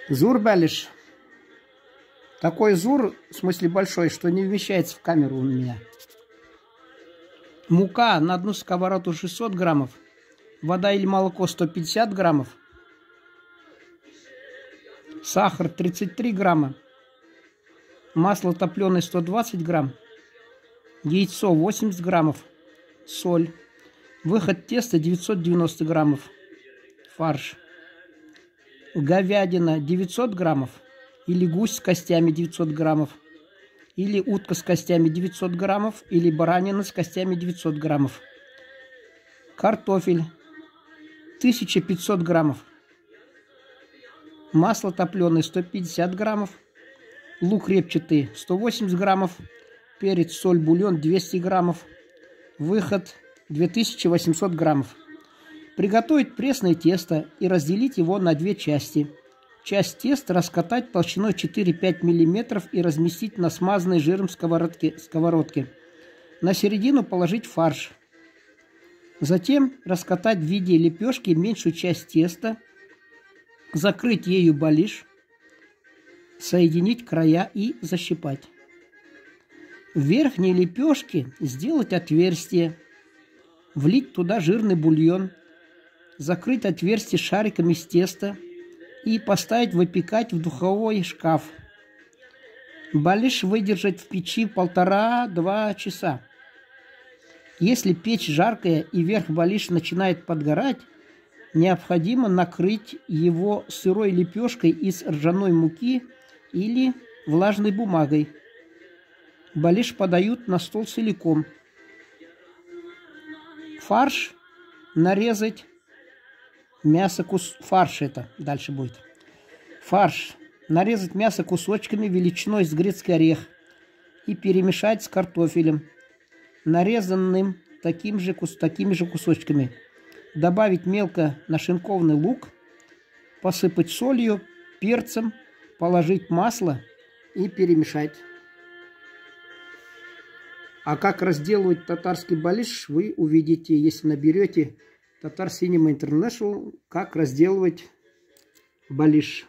Зур балиш. Такой зур, в смысле большой, что не вмещается в камеру у меня. Мука на одну сковородку 600 граммов. Вода или молоко 150 граммов. Сахар 33 грамма. Масло топленое 120 грамм. Яйцо 80 граммов. Соль. Выход теста 990 граммов. Фарш. Говядина 900 граммов. Или гусь с костями 900 граммов. Или утка с костями 900 граммов. Или баранина с костями 900 граммов. Картофель 1500 граммов. Масло топленое 150 граммов. Лук репчатый 180 граммов. Перец, соль, бульон 200 граммов. Выход 2800 граммов. Приготовить пресное тесто и разделить его на две части. Часть теста раскатать толщиной 4-5 мм и разместить на смазанной жиром сковородке. На середину положить фарш. Затем раскатать в виде лепешки меньшую часть теста, закрыть ею балиш, соединить края и защипать. В верхней лепешке сделать отверстие, влить туда жирный бульон, закрыть отверстие шариками из теста и поставить выпекать в духовой шкаф. Балиш выдержать в печи 1,5-2 часа. Если печь жаркая и верх балиш начинает подгорать, необходимо накрыть его сырой лепешкой из ржаной муки или влажной бумагой. Балиш подают на стол целиком. Фарш нарезать. Фарш это дальше будет. Фарш. Нарезать мясо кусочками величиной с грецкий орех и перемешать с картофелем, нарезанным такими же кусочками. Добавить мелко нашинкованный лук, посыпать солью, перцем, положить масло и перемешать. А как разделывать татарский балиш, вы увидите, если наберете Tatar Cinema International, как разделывать балиш.